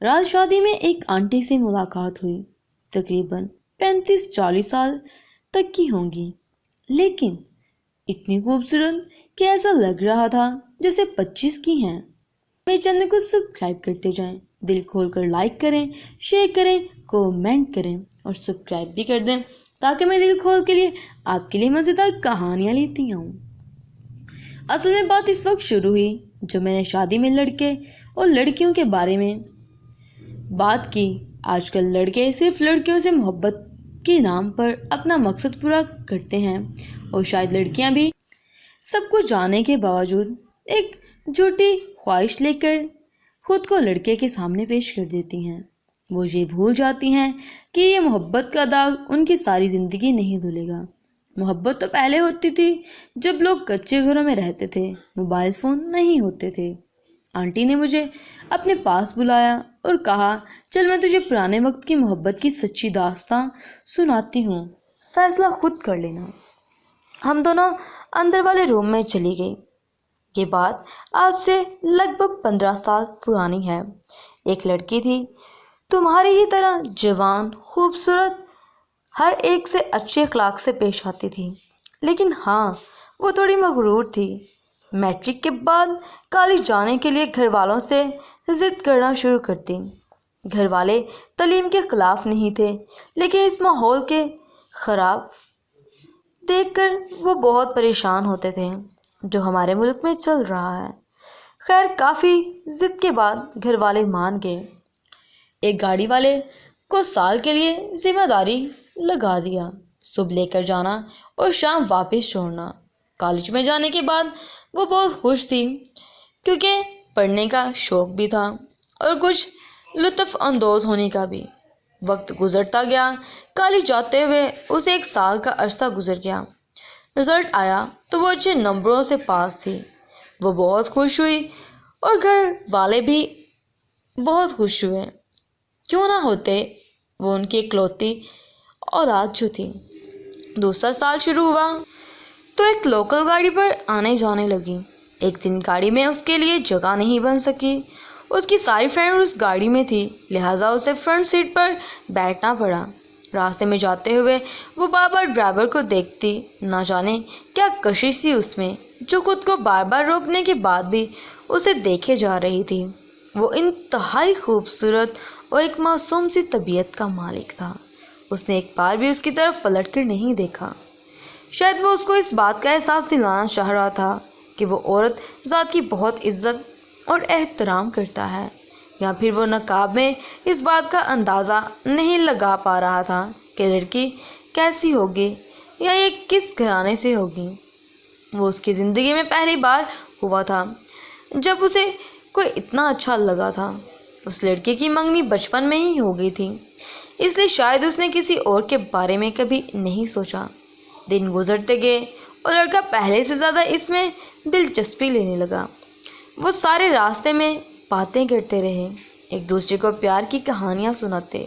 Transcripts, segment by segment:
رات شادی میں ایک آنٹی سے ملاقات ہوئی، تقریباً 35-40 سال تک کی ہوں گی، لیکن اتنی خوبصورت کہ ایسا لگ رہا تھا جیسے 25 کی ہیں۔ میرے چینل کو سبسکرائب کرتے جائیں، دل کھول کر لائک کریں، شیئر کریں، کومنٹ کریں اور سبسکرائب بھی کر دیں تاکہ میں دل کھول کے لیے آپ کے لیے مزیدار کہانیاں لیتی آؤں۔ اصل میں بات اس وقت شروع ہوئی جب میں نے شادی میں لڑکے اور لڑکیوں کے بارے میں بات کی۔ آج کل لڑکے صرف لڑکیوں سے محبت کے نام پر اپنا مقصد پورا کرتے ہیں، اور شاید لڑکیاں بھی سب کچھ جانے کے باوجود ایک جھوٹی خواہش لے کر خود کو لڑکے کے سامنے پیش کر دیتی ہیں۔ وہ یہ بھول جاتی ہیں کہ یہ محبت کا داغ ان کی ساری زندگی نہیں دھلے گا۔ محبت تو پہلے ہوتی تھی جب لوگ کچے گھروں میں رہتے تھے، موبائل فون نہیں ہوتے تھے۔ آنٹی نے مجھے اپنے پاس بلایا اور کہا، چل میں تجھے پرانے وقت کی محبت کی سچی داستاں سناتی ہوں، فیصلہ خود کر لینا۔ ہم دونوں اندر والے روم میں چلی گئی۔ یہ بات آج سے لگ بھگ 15 سال پرانی ہے۔ ایک لڑکی تھی، تمہاری ہی طرح جوان، خوبصورت، ہر ایک سے اچھے اخلاق سے پیش آتی تھی، لیکن ہاں وہ تھوڑی مغرور تھی۔ میٹرک کے بعد کالج جانے کے لیے گھر والوں سے ضد کرنا شروع کر دی۔ گھر والے تعلیم کے خلاف نہیں تھے، لیکن اس ماحول کے خراب دیکھ کر وہ بہت پریشان ہوتے تھے جو ہمارے ملک میں چل رہا ہے۔ خیر کافی ضد کے بعد گھر والے مان گئے۔ ایک گاڑی والے کو سال کے لیے ذمہ داری لگا دیا، صبح لے کر جانا اور شام واپس چھوڑنا۔ کالج میں جانے کے بعد وہ بہت خوش تھی، کیونکہ پڑھنے کا شوق بھی تھا اور کچھ لطف اندوز ہونے کا بھی۔ وقت گزرتا گیا، کالج جاتے ہوئے اسے 1 سال کا عرصہ گزر گیا۔ رزلٹ آیا تو وہ اچھے نمبروں سے پاس تھی۔ وہ بہت خوش ہوئی اور گھر والے بھی بہت خوش ہوئے، کیوں نہ ہوتے، وہ ان کی اکلوتی اولاد جو تھی۔ دوسرا سال شروع ہوا تو ایک لوکل گاڑی پر آنے جانے لگی۔ ایک دن گاڑی میں اس کے لیے جگہ نہیں بن سکی۔ اس کی ساری فرینڈ اس گاڑی میں تھی، لہٰذا اسے فرنٹ سیٹ پر بیٹھنا پڑا۔ راستے میں جاتے ہوئے وہ بار بار ڈرائیور کو دیکھتی، نہ جانے کیا کشش تھی اس میں جو خود کو بار بار روکنے کے بعد بھی اسے دیکھے جا رہی تھی۔ وہ انتہائی خوبصورت اور ایک معصوم سی طبیعت کا مالک تھا۔ اس نے ایک بار بھی اس کی طرف پلٹ کر نہیں دیکھا۔ شاید وہ اس کو اس بات کا احساس دلانا چاہ رہا تھا کہ وہ عورت ذات کی بہت عزت اور احترام کرتا ہے، یا پھر وہ نقاب میں اس بات کا اندازہ نہیں لگا پا رہا تھا کہ لڑکی کیسی ہوگی یا یہ کس گھرانے سے ہوگی۔ وہ اس کی زندگی میں پہلی بار ہوا تھا جب اسے کوئی اتنا اچھا لگا تھا۔ اس لڑکی کی منگنی بچپن میں ہی ہو گئی تھی، اس لیے شاید اس نے کسی اور کے بارے میں کبھی نہیں سوچا۔ دن گزرتے گئے اور لڑکا پہلے سے زیادہ اس میں دلچسپی لینے لگا۔ وہ سارے راستے میں باتیں کرتے رہے، ایک دوسرے کو پیار کی کہانیاں سناتے۔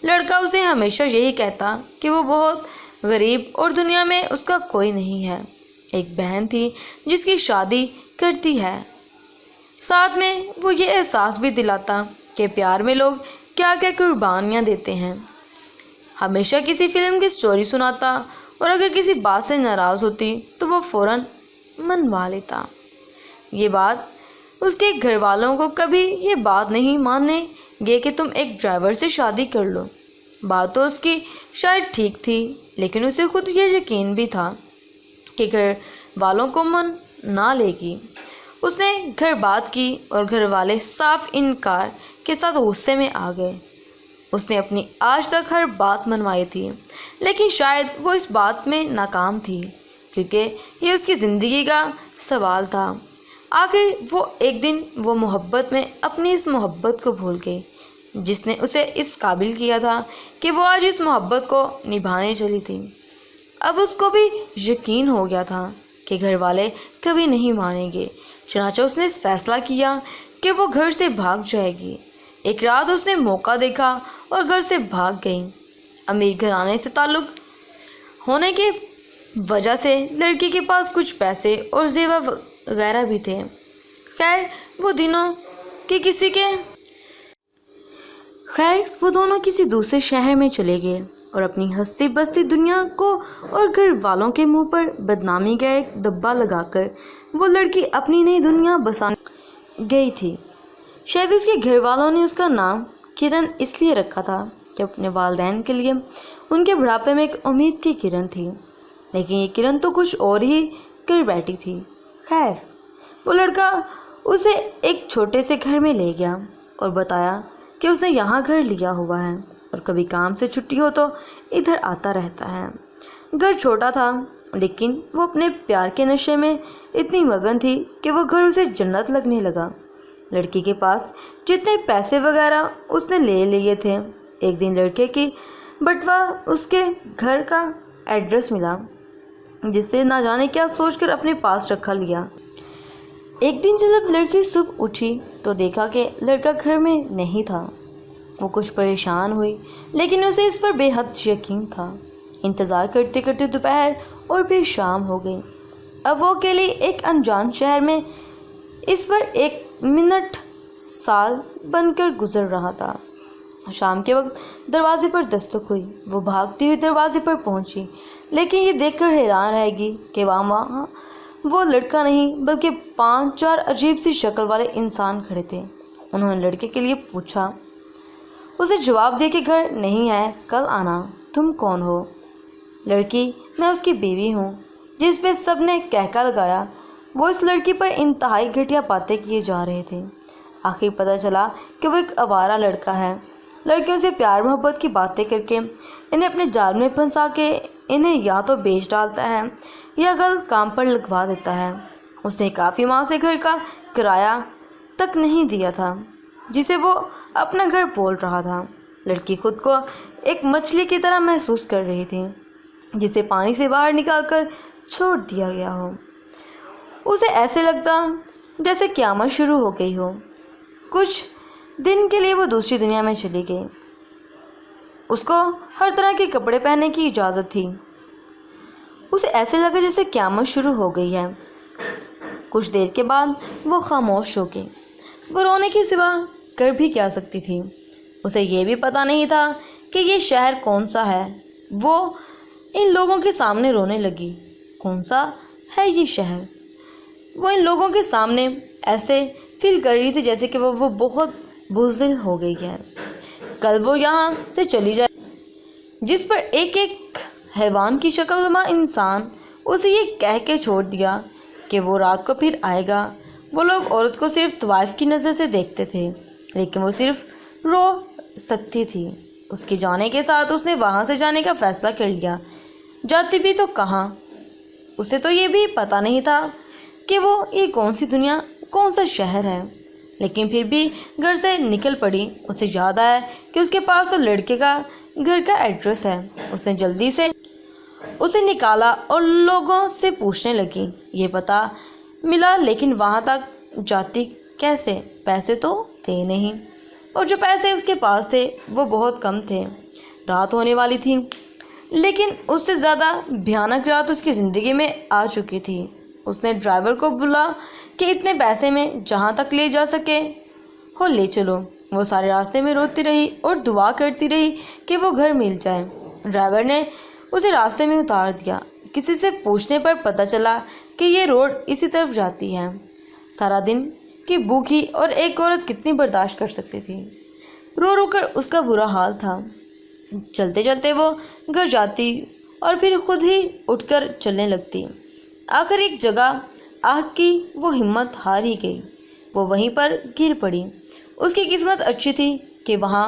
لڑکا اسے ہمیشہ یہی کہتا کہ وہ بہت غریب اور دنیا میں اس کا کوئی نہیں ہے۔ ایک بہن تھی جس کی شادی کرتی ہے، ساتھ میں وہ یہ احساس بھی دلاتا کہ پیار میں لوگ کیا کیا قربانیاں دیتے ہیں۔ ہمیشہ کسی فلم کی سٹوری سناتا اور اگر کسی بات سے ناراض ہوتی تو وہ فوراً منوا لیتا۔ یہ بات اس کے گھر والوں کو کبھی یہ بات نہیں ماننے گے کہ تم ایک ڈرائیور سے شادی کر لو۔ بات تو اس کی شاید ٹھیک تھی، لیکن اسے خود یہ یقین بھی تھا کہ گھر والوں کو من نہ لے گی۔ اس نے گھر بات کی اور گھر والے صاف انکار کے ساتھ غصے میں آ گئے۔ اس نے اپنی آج تک ہر بات منوائی تھی، لیکن شاید وہ اس بات میں ناکام تھی، کیونکہ یہ اس کی زندگی کا سوال تھا۔ آخر وہ ایک دن وہ محبت میں اپنی اس محبت کو بھول گئی جس نے اسے اس قابل کیا تھا کہ وہ آج اس محبت کو نبھانے چلی تھی۔ اب اس کو بھی یقین ہو گیا تھا کہ گھر والے کبھی نہیں مانیں گے، چنانچہ اس نے فیصلہ کیا کہ وہ گھر سے بھاگ جائے گی۔ ایک رات اس نے موقع دیکھا اور گھر سے بھاگ گئی۔ امیر گھرانے سے تعلق ہونے کی وجہ سے لڑکی کے پاس کچھ پیسے اور زیور وغیرہ بھی تھے۔ خیر وہ دنوں کہ کسی کے خیر وہ دونوں کسی دوسرے شہر میں چلے گئے اور اپنی ہستی بستی دنیا کو اور گھر والوں کے منہ پر بدنامی کا ایک دبا لگا کر وہ لڑکی اپنی نئی دنیا بسانے گئی تھی۔ شاید اس کے گھر والوں نے اس کا نام کرن اس لیے رکھا تھا کہ اپنے والدین کے لیے ان کے بڑھاپے میں ایک امید کی کرن تھی، لیکن یہ کرن تو کچھ اور ہی کر بیٹھی تھی۔ خیر وہ لڑکا اسے ایک چھوٹے سے گھر میں لے گیا اور بتایا کہ اس نے یہاں گھر لیا ہوا ہے اور کبھی کام سے چھٹی ہو تو ادھر آتا رہتا ہے۔ گھر چھوٹا تھا لیکن وہ اپنے پیار کے نشے میں اتنی مگن تھی کہ وہ گھر اسے جنت لگنے لگا۔ لڑکی کے پاس جتنے پیسے وغیرہ اس نے لے لیے تھے، ایک دن لڑکے کی بٹوا اس کے گھر کا ایڈریس ملا جس سے نہ جانے کیا سوچ کر اپنے پاس رکھا لیا۔ ایک دن جب لڑکی صبح اٹھی تو دیکھا کہ لڑکا گھر میں نہیں تھا۔ وہ کچھ پریشان ہوئی لیکن اسے اس پر بے حد یقین تھا۔ انتظار کرتے کرتے دوپہر اور پھر شام ہو گئی۔ اب وہ اکیلے ایک انجان شہر میں اس پر ایک منٹ سال بن کر گزر رہا تھا۔ شام کے وقت دروازے پر دستک ہوئی۔ وہ بھاگتی ہوئی دروازے پر پہنچی لیکن یہ دیکھ کر حیران رہے گی کہ وہاں وہ لڑکا نہیں بلکہ 5-4 عجیب سی شکل والے انسان کھڑے تھے۔ انہوں نے لڑکے کے لیے پوچھا۔ اسے جواب دیا کہ گھر نہیں ہے، کل آنا۔ تم کون ہو؟ لڑکی: میں اس کی بیوی ہوں۔ جس پہ سب نے کہکا لگایا۔ وہ اس لڑکی پر انتہائی گھٹیا باتیں کیے جا رہے تھے۔ آخر پتہ چلا کہ وہ ایک آوارہ لڑکا ہے۔ لڑکیوں سے پیار محبت کی باتیں کر کے انہیں اپنے جال میں پھنسا کے انہیں یا تو بیچ ڈالتا ہے یا غلط کام پر لگوا دیتا ہے۔ اس نے کافی ماہ سے گھر کا کرایہ تک نہیں دیا تھا جسے وہ اپنا گھر بول رہا تھا۔ لڑکی خود کو ایک مچھلی کی طرح محسوس کر رہی تھی جسے پانی سے باہر نکال کر چھوڑ دیا گیا ہو۔ اسے ایسے لگتا جیسے قیامت شروع ہو گئی ہو۔ کچھ دن کے لیے وہ دوسری دنیا میں چلی گئی۔ اس کو ہر طرح کے کپڑے پہننے کی اجازت تھی۔ اسے ایسے لگا جیسے قیامت شروع ہو گئی ہے۔ کچھ دیر کے بعد وہ خاموش ہو گئی۔ وہ رونے کے سوا کر بھی کیا سکتی تھی؟ اسے یہ بھی پتہ نہیں تھا کہ یہ شہر کون سا ہے۔ وہ ان لوگوں کے سامنے رونے لگی۔ کون سا ہے یہ شہر؟ وہ ان لوگوں کے سامنے ایسے فیل کر رہی تھی جیسے کہ وہ بہت بزدل ہو گئی ہے۔ کل وہ یہاں سے چلی جائے جس پر ایک حیوان کی شکل نما انسان اسے یہ کہہ کے چھوڑ دیا کہ وہ رات کو پھر آئے گا۔ وہ لوگ عورت کو صرف طوائف کی نظر سے دیکھتے تھے لیکن وہ صرف رو سکتی تھی۔ اس کے جانے کے ساتھ اس نے وہاں سے جانے کا فیصلہ کر لیا۔ جاتی بھی تو کہاں؟ اسے تو یہ بھی پتہ نہیں تھا کہ وہ یہ کون سی دنیا، کون سا شہر ہے، لیکن پھر بھی گھر سے نکل پڑی۔ اسے یاد آیا کہ اس کے پاس تو لڑکے کا گھر کا ایڈریس ہے۔ اس نے جلدی سے اسے نکالا اور لوگوں سے پوچھنے لگی۔ یہ پتہ ملا لیکن وہاں تک جاتی کیسے؟ پیسے تو تھے نہیں اور جو پیسے اس کے پاس تھے وہ بہت کم تھے۔ رات ہونے والی تھی لیکن اس سے زیادہ بھیانک رات اس کی زندگی میں آ چکی تھی۔ اس نے ڈرائیور کو بولا کہ اتنے پیسے میں جہاں تک لے جا سکے ہو لے چلو۔ وہ سارے راستے میں روتی رہی اور دعا کرتی رہی کہ وہ گھر مل جائے۔ ڈرائیور نے اسے راستے میں اتار دیا۔ کسی سے پوچھنے پر پتہ چلا کہ یہ روڈ اسی طرف جاتی ہے۔ سارا دن کی بھوکی اور ایک عورت کتنی برداشت کر سکتی تھی؟ رو رو کر اس کا برا حال تھا۔ چلتے چلتے وہ گھر جاتی اور پھر خود ہی اٹھ کر چلنے لگتی۔ آخر ایک جگہ آگ کی وہ ہمت ہار ہی گئی۔ وہ وہیں پر گر پڑی۔ اس کی قسمت اچھی تھی کہ وہاں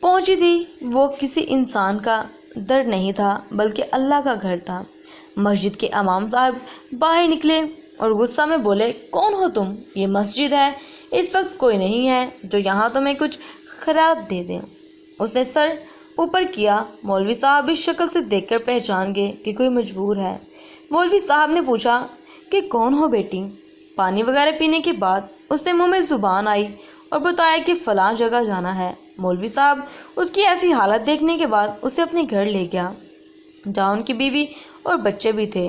پہنچی تھی۔ وہ کسی انسان کا در نہیں تھا بلکہ اللہ کا گھر تھا۔ مسجد کے امام صاحب باہر نکلے اور غصہ میں بولے، کون ہو تم؟ یہ مسجد ہے، اس وقت کوئی نہیں ہے جو یہاں تمہیں کچھ خیرات دے دیں۔ اس نے سر اوپر کیا۔ مولوی صاحب اس شکل سے دیکھ کر پہچان گئے کہ کوئی مجبور ہے۔ مولوی صاحب نے پوچھا کہ کون ہو بیٹی؟ پانی وغیرہ پینے کے بعد اس نے منہ میں زبان آئی اور بتایا کہ فلاں جگہ جانا ہے۔ مولوی صاحب اس کی ایسی حالت دیکھنے کے بعد اسے اپنے گھر لے گیا جہاں ان کی بیوی اور بچے بھی تھے۔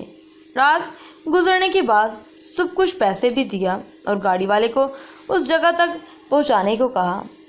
رات گزرنے کے بعد سب کچھ پیسے بھی دیا اور گاڑی والے کو اس جگہ تک پہنچانے کو کہا۔